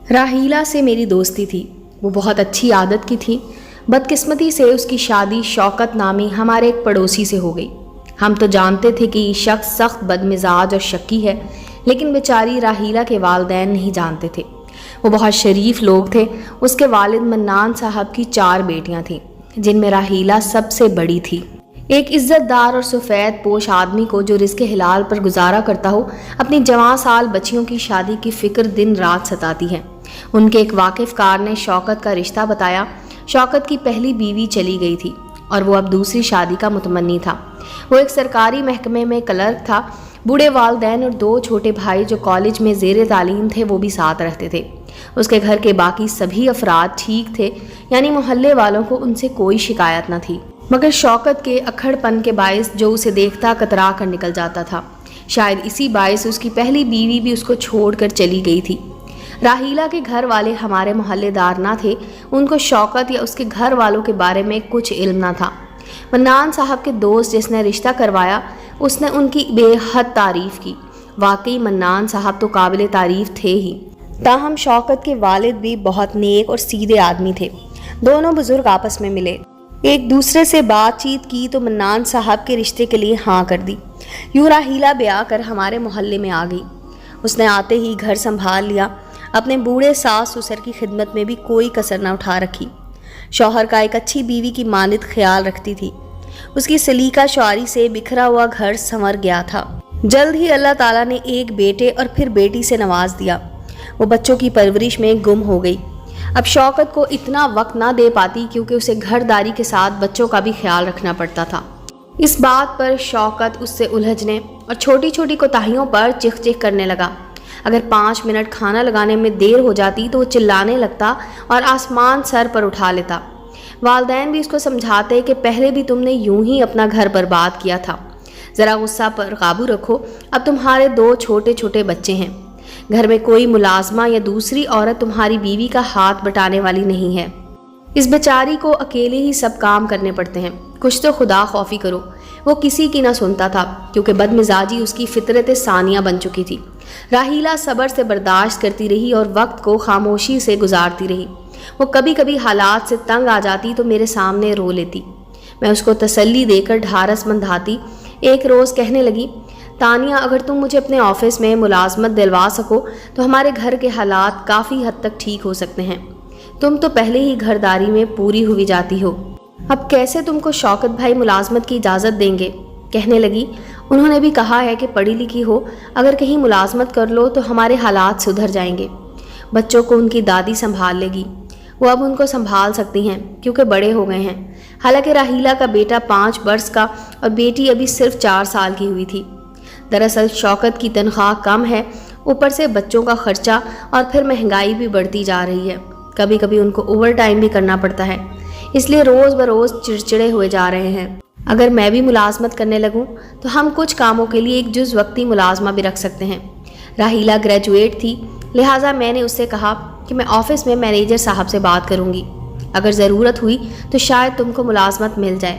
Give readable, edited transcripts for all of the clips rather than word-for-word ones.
راحیلہ سے میری دوستی تھی۔ وہ بہت اچھی عادت کی تھی۔ بدقسمتی سے اس کی شادی شوکت نامی ہمارے ایک پڑوسی سے ہو گئی۔ ہم تو جانتے تھے کہ یہ شخص سخت بدمزاج اور شکی ہے، لیکن بیچاری راحیلہ کے والدین نہیں جانتے تھے۔ وہ بہت شریف لوگ تھے۔ اس کے والد منان صاحب کی 4 بیٹیاں تھیں، جن میں راحیلہ سب سے بڑی تھی۔ ایک عزت دار اور سفید پوش آدمی کو جو رزق حلال پر گزارا کرتا ہو، اپنی جوان سال بچیوں کی شادی کی فکر دن رات ستاتی ہے۔ ان کے ایک واقف کار نے شوکت کا رشتہ بتایا۔ شوکت کی پہلی بیوی چلی گئی تھی اور وہ اب دوسری شادی کا متمنی تھا۔ وہ ایک سرکاری محکمے میں کلرک تھا۔ بوڑھے والدین اور 2 چھوٹے بھائی جو کالج میں زیر تعلیم تھے وہ بھی ساتھ رہتے تھے۔ اس کے گھر کے باقی سبھی افراد ٹھیک تھے، یعنی محلے والوں کو ان سے کوئی شکایت نہ تھی، مگر شوکت کے اکھڑ پن کے باعث جو اسے دیکھتا کترا کر نکل جاتا تھا۔ شاید اسی باعث اس کی پہلی بیوی بھی اس کو چھوڑ کر چلی گئی تھی۔ راحیلہ کے گھر والے ہمارے محلے دار نہ تھے۔ ان کو شوکت یا اس کے گھر والوں کے بارے میں کچھ علم نہ تھا۔ منان صاحب کے دوست جس نے رشتہ کروایا، اس نے ان کی بے حد تعریف کی۔ واقعی منان صاحب تو قابل تعریف تھے ہی، تاہم شوکت کے والد بھی بہت نیک اور سیدھے آدمی تھے۔ دونوں بزرگ آپس میں ملے، ایک دوسرے سے بات چیت کی تو منان صاحب کے رشتے کے لیے ہاں کر دی۔ یوں راحیلہ بیاہ کر ہمارے محلے میں آ گئی۔ اس نے آتے ہی گھر سنبھال لیا۔ اپنے بوڑھے ساس سسر کی خدمت میں بھی کوئی کسر نہ اٹھا رکھی۔ شوہر کا ایک اچھی بیوی کی مانند خیال رکھتی تھی۔ اس کی سلیقہ شعاری سے بکھرا ہوا گھر سنور گیا تھا۔ جلد ہی اللہ تعالیٰ نے ایک بیٹے اور پھر بیٹی سے نواز دیا۔ وہ بچوں کی پرورش میں گم ہو گئی۔ اب شوکت کو اتنا وقت نہ دے پاتی کیونکہ اسے گھر داری کے ساتھ بچوں کا بھی خیال رکھنا پڑتا تھا۔ اس بات پر شوکت اس سے الجھنے اور چھوٹی چھوٹی کوتاہیوں پر چیخ چیخ کرنے لگا۔ اگر 5 منٹ کھانا لگانے میں دیر ہو جاتی تو وہ چلانے لگتا اور آسمان سر پر اٹھا لیتا۔ والدین بھی اس کو سمجھاتے کہ پہلے بھی تم نے یوں ہی اپنا گھر برباد کیا تھا، ذرا غصہ پر قابو رکھو، اب تمہارے 2 چھوٹے چھوٹے بچے ہیں، گھر میں کوئی ملازمہ یا دوسری عورت تمہاری بیوی کا ہاتھ بٹانے والی نہیں ہے۔ اس بیچاری کو اکیلے ہی سب کام کرنے پڑتے ہیں، کچھ تو خدا خوفی کرو۔ وہ کسی کی نہ سنتا تھا کیونکہ بدمزاجی اس کی فطرت ثانیہ بن چکی تھی۔ راحیلہ صبر سے برداشت کرتی رہی اور وقت کو خاموشی سے گزارتی رہی۔ وہ کبھی کبھی حالات سے تنگ آ جاتی تو میرے سامنے رو لیتی۔ میں اس کو تسلی دے کر ڈھارس بندھاتی۔ ایک روز کہنے لگی، تانیہ اگر تم مجھے اپنے آفس میں ملازمت دلوا سکو تو ہمارے گھر کے حالات کافی حد تک ٹھیک ہو سکتے ہیں۔ تم تو پہلے ہی گھرداری میں پوری ہوئی جاتی ہو، اب کیسے تم کو شوکت بھائی ملازمت کی اجازت دیں گے؟ کہنے لگی، انہوں نے بھی کہا ہے کہ پڑھی لکھی ہو، اگر کہیں ملازمت کر لو تو ہمارے حالات سدھر جائیں گے۔ بچوں کو ان کی دادی سنبھال لے گی، وہ اب ان کو سنبھال سکتی ہیں کیونکہ بڑے ہو گئے ہیں۔ حالانکہ راحیلہ کا بیٹا 5 برس کا اور بیٹی ابھی صرف 4 سال کی ہوئی تھی۔ دراصل شوکت کی تنخواہ کم ہے، اوپر سے بچوں کا خرچہ اور پھر مہنگائی بھی بڑھتی جا رہی ہے۔ کبھی کبھی ان کو اوور ٹائم بھی کرنا پڑتا ہے، اس لیے روز بروز چڑچڑے ہوئے جا رہے ہیں۔ اگر میں بھی ملازمت کرنے لگوں تو ہم کچھ کاموں کے لیے ایک جز وقتی ملازمہ بھی رکھ سکتے ہیں۔ راحیلہ گریجویٹ تھی، لہٰذا میں نے اس سے کہا کہ میں آفس میں مینیجر صاحب سے بات کروں گی، اگر ضرورت ہوئی تو شاید تم کو ملازمت مل جائے۔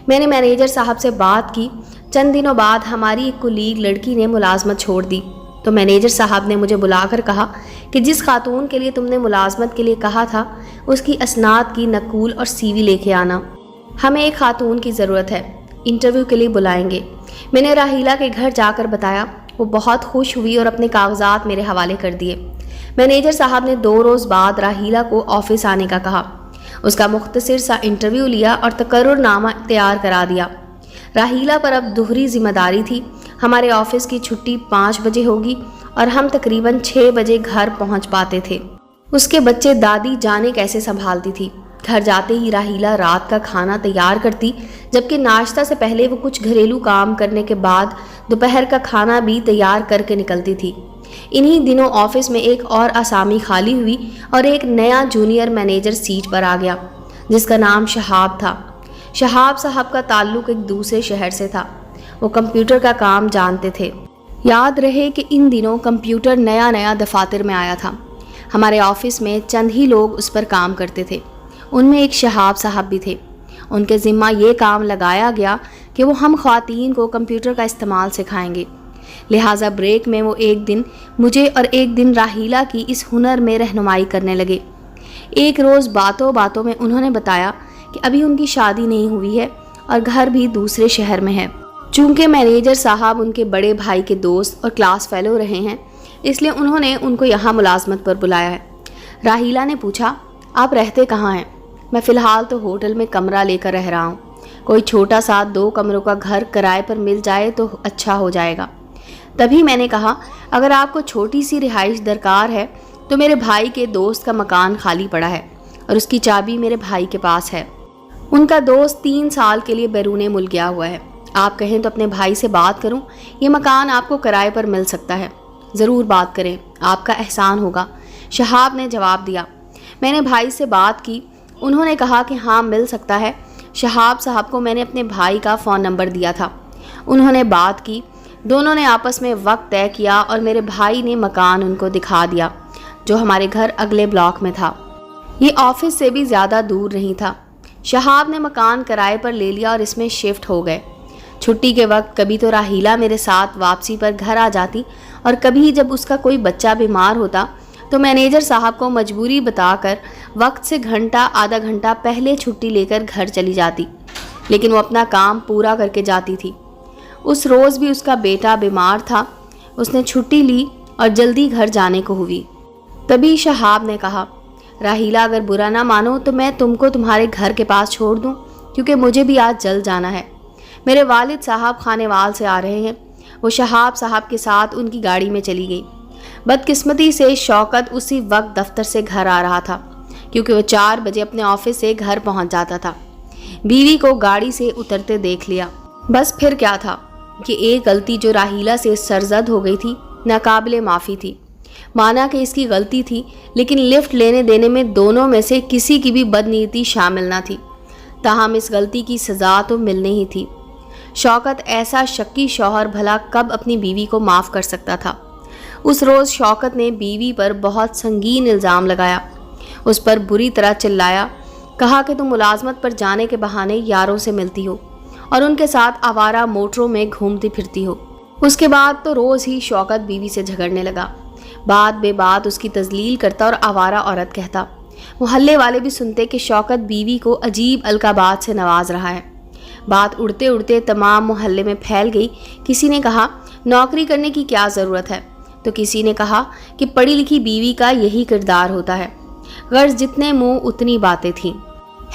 میں نے مینیجر صاحب سے بات کی۔ چند دنوں بعد ہماری ایک کولیگ لڑکی نے ملازمت چھوڑ دی تو مینیجر صاحب نے مجھے بلا کر کہا کہ جس خاتون کے لیے تم نے ملازمت کے لیے کہا تھا اس کی اسناد کی نقول اور CV لے کے آنا۔ ہمیں ایک خاتون کی ضرورت ہے، انٹرویو کے لیے بلائیں گے۔ میں نے راحیلہ کے گھر جا کر بتایا۔ وہ بہت خوش ہوئی اور اپنے کاغذات میرے حوالے کر دیے۔ مینیجر صاحب نے 2 روز بعد راحیلہ کو آفس آنے کا کہا۔ اس کا مختصر سا انٹرویو لیا اور تقرر نامہ تیار کرا دیا۔ راحیلہ پر اب دوہری ذمہ داری تھی۔ ہمارے آفس کی چھٹی 5 بجے ہوگی اور ہم تقریباً 6 بجے گھر پہنچ پاتے تھے۔ اس کے بچے دادی جانے کیسے سنبھالتی تھی۔ گھر جاتے ہی راحیلہ رات کا کھانا تیار کرتی، جبکہ ناشتہ سے پہلے وہ کچھ گھریلو کام کرنے کے بعد دوپہر کا کھانا بھی تیار کر کے نکلتی تھی۔ انہی دنوں آفس میں ایک اور آسامی خالی ہوئی اور ایک نیا جونیئر مینیجر سیٹ پر آ گیا جس کا نام شہاب تھا۔ شہاب صاحب کا تعلق ایک دوسرے شہر سے تھا۔ وہ کمپیوٹر کا کام جانتے تھے۔ یاد رہے کہ ان دنوں کمپیوٹر نیا دفاتر میں آیا تھا۔ ہمارے آفس میں چند ہی لوگ اس پر کام کرتے تھے، ان میں ایک شہاب صاحب بھی تھے۔ ان کے ذمہ یہ کام لگایا گیا کہ وہ ہم خواتین کو کمپیوٹر کا استعمال سکھائیں گے۔ لہٰذا بریک میں وہ ایک دن مجھے اور ایک دن راہیلہ کی اس ہنر میں رہنمائی کرنے لگے۔ ایک روز باتوں باتوں میں انہوں نے بتایا کہ ابھی ان کی شادی نہیں ہوئی ہے اور گھر بھی دوسرے شہر میں ہے۔ چونکہ مینیجر صاحب ان کے بڑے بھائی کے دوست اور کلاس فیلو رہے ہیں، اس لیے انہوں نے ان کو یہاں ملازمت پر بلایا ہے۔ راہیلہ نے پوچھا، آپ رہتے کہاں ہیں؟ میں فی الحال تو ہوٹل میں کمرہ لے کر رہ رہا ہوں، کوئی چھوٹا سا 2 کمروں کا گھر کرائے پر مل جائے تو اچھا ہو جائے گا۔ تبھی میں نے کہا، اگر آپ کو چھوٹی سی رہائش درکار ہے تو میرے بھائی کے دوست کا مکان خالی پڑا ہے اور اس کی چابی میرے بھائی کے پاس ہے۔ ان کا دوست 3 سال کے لیے بیرون ملک گیا ہوا ہے۔ آپ کہیں تو اپنے بھائی سے بات کروں، یہ مکان آپ کو کرائے پر مل سکتا ہے۔ ضرور بات کریں، آپ کا احسان ہوگا، شہاب نے جواب دیا۔ میں نے بھائی سے بات کی، انہوں نے کہا کہ ہاں مل سکتا ہے۔ شہاب صاحب کو میں نے اپنے بھائی کا فون نمبر دیا تھا، انہوں نے بات کی، دونوں نے آپس میں وقت طے کیا اور میرے بھائی نے مکان ان کو دکھا دیا جو ہمارے گھر اگلے بلاک میں تھا۔ یہ آفس سے بھی زیادہ دور نہیں تھا۔ شہاب نے مکان کرائے پر لے لیا اور اس میں شفٹ ہو گئے۔ چھٹی کے وقت کبھی تو راہیلہ میرے ساتھ واپسی پر گھر آ جاتی اور کبھی جب اس کا کوئی بچہ بیمار ہوتا تو مینیجر صاحب کو مجبوری بتا کر وقت سے گھنٹہ آدھا گھنٹہ پہلے چھٹی لے کر گھر چلی جاتی، لیکن وہ اپنا کام پورا کر کے جاتی تھی۔ اس روز بھی اس کا بیٹا بیمار تھا، اس نے چھٹی لی اور جلدی گھر جانے کو ہوئی۔ تبھی شہاب نے کہا، راہیلہ اگر برا نہ مانو تو میں تم کو تمہارے گھر کے پاس چھوڑ دوں، کیونکہ مجھے بھی آج جلد جانا ہے۔ میرے والد صاحب خانیوال سے آ رہے ہیں۔ وہ شہاب صاحب کے ساتھ ان کی گاڑی میں چلی گئی۔ بدقسمتی سے شوکت اسی وقت دفتر سے گھر آ رہا تھا، کیونکہ وہ 4 بجے اپنے آفس سے گھر پہنچ جاتا تھا۔ بیوی کو گاڑی سے اترتے دیکھ لیا۔ بس پھر کیا تھا کہ ایک غلطی جو راہیلہ سے سرزد ہو گئی تھی ناقابل معافی تھی۔ مانا کہ اس کی غلطی تھی، لیکن لفٹ لینے دینے میں دونوں میں سے کسی کی بھی بدنیتی شامل نہ تھی۔ تاہم اس غلطی کی سزا تو ملنی ہی تھی۔ شوکت ایسا شکی شوہر بھلا کب اپنی بیوی کو معاف کر سکتا تھا؟ اس روز شوکت نے بیوی پر بہت سنگین الزام لگایا، اس پر بری طرح چلایا، کہا کہ تم ملازمت پر جانے کے بہانے یاروں سے ملتی ہو اور ان کے ساتھ آوارہ موٹروں میں گھومتی پھرتی ہو۔ اس کے بعد تو روز ہی شوکت بیوی سے جھگڑنے لگا، بات بے بات اس کی تذلیل کرتا اور آوارہ عورت کہتا۔ محلے والے بھی سنتے کہ شوکت بیوی کو عجیب القابات سے نواز رہا ہے۔ بات اڑتے اڑتے تمام محلے میں پھیل گئی۔ کسی نے کہا، نوکری کرنے کی کیا ضرورت ہے؟ تو کسی نے کہا کہ پڑھی لکھی بیوی کا یہی کردار ہوتا ہے۔ غرض جتنے منہ اتنی باتیں تھیں۔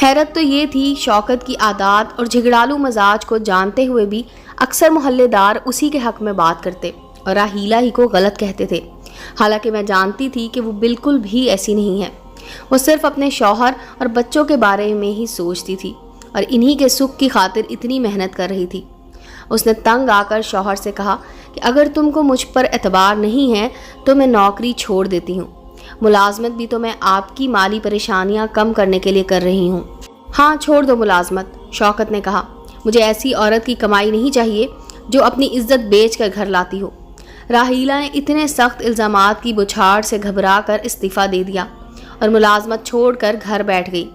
حیرت تو یہ تھی، شوکت کی عادات اور جھگڑالو مزاج کو جانتے ہوئے بھی اکثر محلے دار اسی کے حق میں بات کرتے اور راہیلہ ہی کو غلط کہتے تھے، حالانکہ میں جانتی تھی کہ وہ بالکل بھی ایسی نہیں ہے۔ وہ صرف اپنے شوہر اور بچوں کے بارے میں ہی سوچتی تھی اور انہی کے سکھ کی خاطر اتنی محنت کر رہی تھی۔ اس نے تنگ آ کر شوہر سے کہا کہ اگر تم کو مجھ پر اعتبار نہیں ہے تو میں نوکری چھوڑ دیتی ہوں۔ ملازمت بھی تو میں آپ کی مالی پریشانیاں کم کرنے کے لیے کر رہی ہوں۔ ہاں چھوڑ دو ملازمت، شوکت نے کہا۔ مجھے ایسی عورت کی کمائی نہیں چاہیے جو اپنی عزت بیچ کر گھر لاتی ہو۔ راہیلہ نے اتنے سخت الزامات کی بچھاڑ سے گھبرا کر استعفیٰ دے دیا اور ملازمت چھوڑ کر گھر بیٹھ گئی۔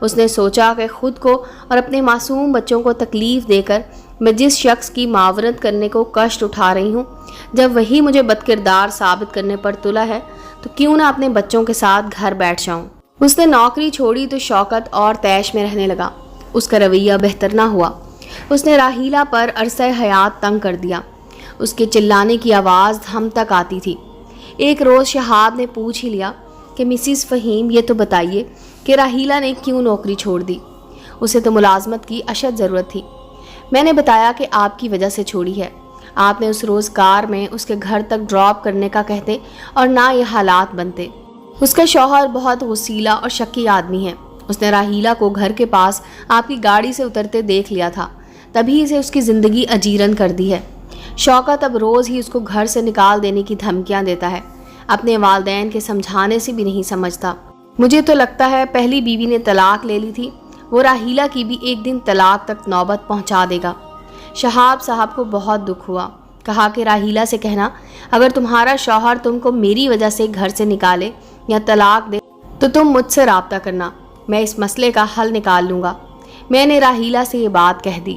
اس نے سوچا کہ خود کو اور اپنے معصوم بچوں کو تکلیف دے کر میں جس شخص کی معاونت کرنے کو کشٹ اٹھا رہی ہوں، جب وہی مجھے بدکردار ثابت کرنے پر تلا ہے تو کیوں نہ اپنے بچوں کے ساتھ گھر بیٹھ جاؤں۔ اس نے نوکری چھوڑی تو شوکت اور طیش میں رہنے لگا۔ اس کا رویہ بہتر نہ ہوا۔ اس نے راہیلہ پر عرصہ حیات تنگ کر دیا۔ اس کے چلانے کی آواز ہم تک آتی تھی۔ ایک روز شہاب نے پوچھ ہی لیا کہ مسز فہیم یہ تو بتائیے کہ راہیلہ نے کیوں نوکری چھوڑ دی؟ اسے تو ملازمت کی اشد ضرورت تھی۔ میں نے بتایا کہ آپ کی وجہ سے چھوڑی ہے۔ آپ نے اس روز کار میں اس کے گھر تک ڈراپ کرنے کا کہتے اور نہ یہ حالات بنتے۔ اس کا شوہر بہت غصیلا اور شکی آدمی ہے۔ اس نے راہیلہ کو گھر کے پاس آپ کی گاڑی سے اترتے دیکھ لیا تھا، تبھی سے اس کی زندگی اجیرن کر دی ہے۔ شوکت اب روز ہی اس کو گھر سے نکال دینے کی دھمکیاں دیتا ہے، اپنے والدین کے سمجھانے سے بھی نہیں سمجھتا۔ مجھے تو لگتا ہے پہلی بیوی نے طلاق لے لی تھی، وہ راہیلہ کی بھی ایک دن طلاق تک نوبت پہنچا دے گا۔ شہاب صاحب کو بہت دکھ ہوا، کہا کہ راہیلہ سے کہنا اگر تمہارا شوہر تم کو میری وجہ سے گھر سے نکالے یا طلاق دے تو تم مجھ سے رابطہ کرنا، میں اس مسئلے کا حل نکال لوں گا۔ میں نے راہیلہ سے یہ بات کہہ دی۔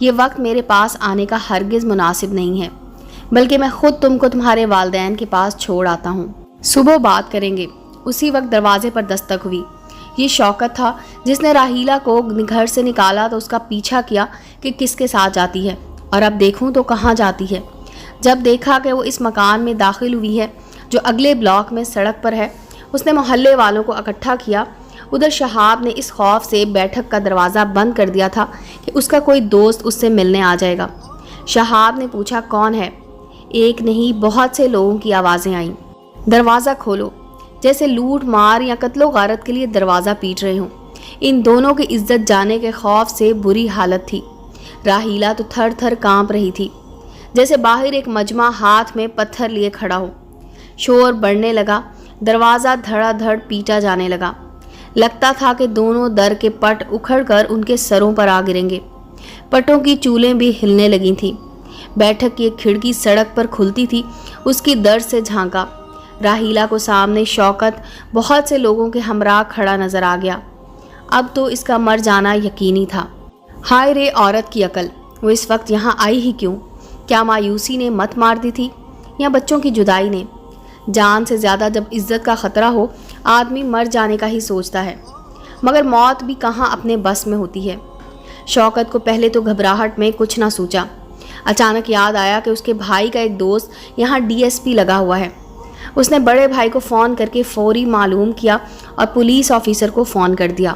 یہ وقت میرے پاس آنے کا ہرگز مناسب نہیں ہے، بلکہ میں خود تم کو تمہارے والدین کے پاس چھوڑ آتا ہوں۔ صبح بات کریں گے۔ اسی وقت دروازے پر دستک ہوئی۔ یہ شوکت تھا جس نے راحیلہ کو گھر سے نکالا تو اس کا پیچھا کیا کہ کس کے ساتھ جاتی ہے، اور اب دیکھوں تو کہاں جاتی ہے۔ جب دیکھا کہ وہ اس مکان میں داخل ہوئی ہے جو اگلے بلاک میں سڑک پر ہے، اس نے محلے والوں کو اکٹھا کیا۔ ادھر شہاب نے اس خوف سے بیٹھک کا دروازہ بند کر دیا تھا کہ اس کا کوئی دوست اس سے ملنے آ جائے گا۔ شہاب نے پوچھا کون ہے؟ ایک نہیں بہت سے لوگوں کی آوازیں آئیں، دروازہ کھولو، جیسے لوٹ مار یا قتل و غارت کے لیے دروازہ پیٹ رہے ہوں۔ ان دونوں کی عزت جانے کے خوف سے بری حالت تھی۔ راحیلہ تو تھر تھر کانپ رہی تھی، جیسے باہر ایک مجمع ہاتھ میں پتھر لیے کھڑا ہو۔ شور بڑھنے لگا، دروازہ دھڑا دھڑ پیٹا جانے لگا۔ لگتا تھا کہ دونوں در کے پٹ اکھڑ کر ان کے سروں پر آ گریں گے۔ پٹوں کی چولیں بھی ہلنے لگی تھیں۔ بیٹھک کی ایک کھڑکی سڑک پر کھلتی تھی، اس کی در سے جھانکا۔ راحیلہ کو سامنے شوکت بہت سے لوگوں کے ہمراہ کھڑا نظر آ گیا۔ اب تو اس کا مر جانا یقینی تھا۔ ہائے رے عورت کی عقل، وہ اس وقت یہاں آئی ہی کیوں؟ کیا مایوسی نے مت مار دی تھی یا بچوں کی جدائی نے؟ جان سے زیادہ جب عزت کا خطرہ ہو، آدمی مر جانے کا ہی سوچتا ہے، مگر موت بھی کہاں اپنے بس میں ہوتی ہے۔ شوکت کو پہلے تو گھبراہٹ میں کچھ نہ سوچا۔ اچانک یاد آیا کہ اس کے بھائی کا ایک دوست یہاں DSP لگا ہوا ہے۔ اس نے بڑے بھائی کو فون کر کے فوری معلوم کیا اور پولیس آفیسر کو فون کر دیا۔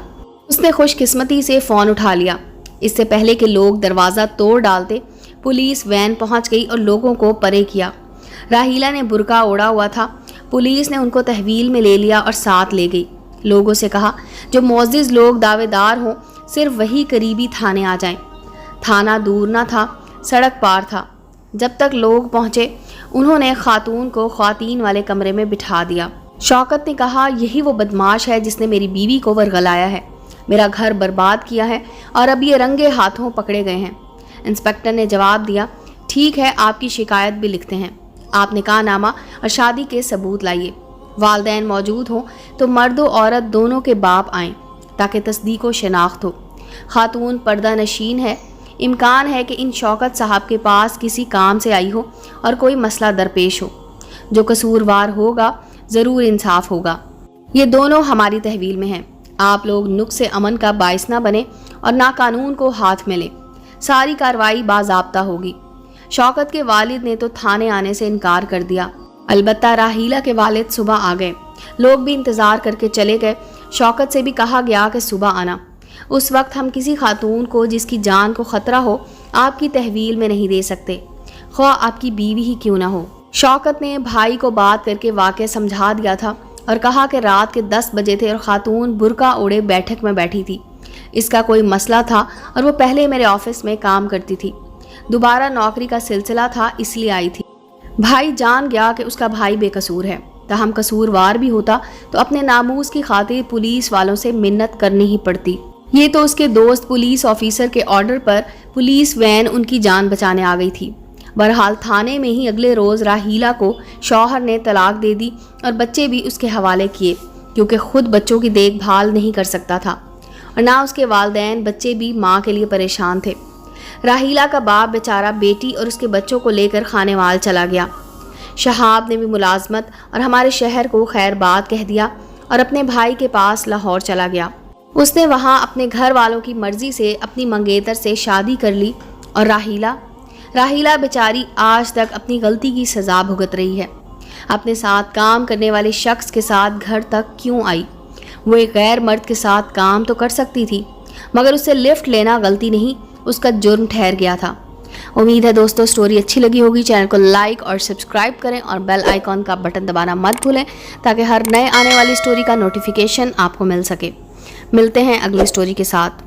اس نے خوش قسمتی سے فون اٹھا لیا۔ اس سے پہلے کہ لوگ دروازہ توڑ ڈالتے، پولیس وین پہنچ گئی اور لوگوں کو پرے کیا۔ راحیلہ نے برقع اوڑھا ہوا تھا۔ پولیس نے ان کو تحویل میں لے لیا اور ساتھ لے گئی۔ لوگوں سے کہا جو معزز لوگ دعوے دار ہوں صرف وہی قریبی تھانے آ جائیں۔ تھانہ دور نہ تھا، سڑک پار تھا۔ جب تک لوگ پہنچے انہوں نے خاتون کو خواتین والے کمرے میں بٹھا دیا۔ شوکت نے کہا یہی وہ بدماش ہے جس نے میری بیوی کو ورغلایا ہے، میرا گھر برباد کیا ہے اور اب یہ رنگے ہاتھوں پکڑے گئے ہیں۔ انسپکٹر نے جواب دیا ٹھیک ہے، آپ کی شکایت بھی لکھتے ہیں، آپ نکاح نامہ اور شادی کے ثبوت لائیے۔ والدین موجود ہوں تو مرد و عورت دونوں کے باپ آئیں تاکہ تصدیق و شناخت ہو۔ خاتون پردہ نشین ہے، امکان ہے کہ ان شوکت صاحب کے پاس کسی کام سے آئی ہو اور کوئی مسئلہ درپیش ہو۔ جو قصوروار ہوگا ضرور انصاف ہوگا۔ یہ دونوں ہماری تحویل میں ہیں۔ آپ لوگ نقص امن کا باعث نہ بنے اور نہ قانون کو ہاتھ میں لیں۔ ساری کارروائی باضابطہ ہوگی۔ شوکت کے والد نے تو تھانے آنے سے انکار کر دیا، البتہ راحیلہ کے والد صبح آ گئے۔ لوگ بھی انتظار کر کے چلے گئے۔ شوکت سے بھی کہا گیا کہ صبح آنا۔ اس وقت ہم کسی خاتون کو جس کی جان کو خطرہ ہو آپ کی تحویل میں نہیں دے سکتے، خواہ آپ کی بیوی ہی کیوں نہ ہو۔ شوکت نے بھائی کو بات کر کے واقعہ سمجھا دیا تھا اور کہا کہ رات کے 10 بجے تھے اور خاتون برقع اوڑھے بیٹھک میں بیٹھی تھی۔ اس کا کوئی مسئلہ تھا اور وہ پہلے میرے آفس میں کام کرتی تھی، دوبارہ نوکری کا سلسلہ تھا اس لیے آئی تھی۔ بھائی جان گیا کہ اس کا بھائی بے قصور ہے، تاہم قصوروار بھی ہوتا تو اپنے ناموس کی خاطر پولیس والوں سے منت کرنی ہی پڑتی۔ یہ تو اس کے دوست پولیس آفیسر کے order per police when in کی جان بچانے آ گئی تھی۔ بہرحال تھانے میں ہی اگلے روز راحیلہ کو شوہر نے طلاق دے دی اور بچے بھی اس کے حوالے کیے، کیونکہ خود بچوں کی دیکھ بھال نہیں کر سکتا تھا اور نہ اس کے والدین، بچے بھی ماں کے لیے پریشان تھے۔ راحیلہ کا باپ بیچارہ بیٹی اور اس کے بچوں کو لے کر خانے وال چلا گیا۔ شہاب نے بھی ملازمت اور ہمارے شہر کو خیر بات کہہ دیا اور اپنے بھائی کے پاس لاہور چلا گیا۔ اس نے وہاں اپنے گھر والوں کی مرضی سے اپنی منگیتر سے شادی کر لی۔ اور راحیلہ بیچاری آج تک اپنی غلطی کی سزا بھگت رہی ہے۔ اپنے ساتھ کام کرنے والے شخص کے ساتھ گھر تک کیوں آئی؟ وہ ایک غیر مرد کے ساتھ کام تو کر سکتی تھی، مگر اس سے لفٹ لینا غلطی نہیں، اس کا جرم ٹھہر گیا تھا۔ امید ہے دوستو سٹوری اچھی لگی ہوگی۔ چینل کو لائک اور سبسکرائب کریں اور بیل آئیکن کا بٹن دبانا مت بھولیں تاکہ ہر نئے آنے والی سٹوری کا نوٹیفیکیشن آپ کو مل سکے۔ ملتے ہیں اگلی سٹوری کے ساتھ۔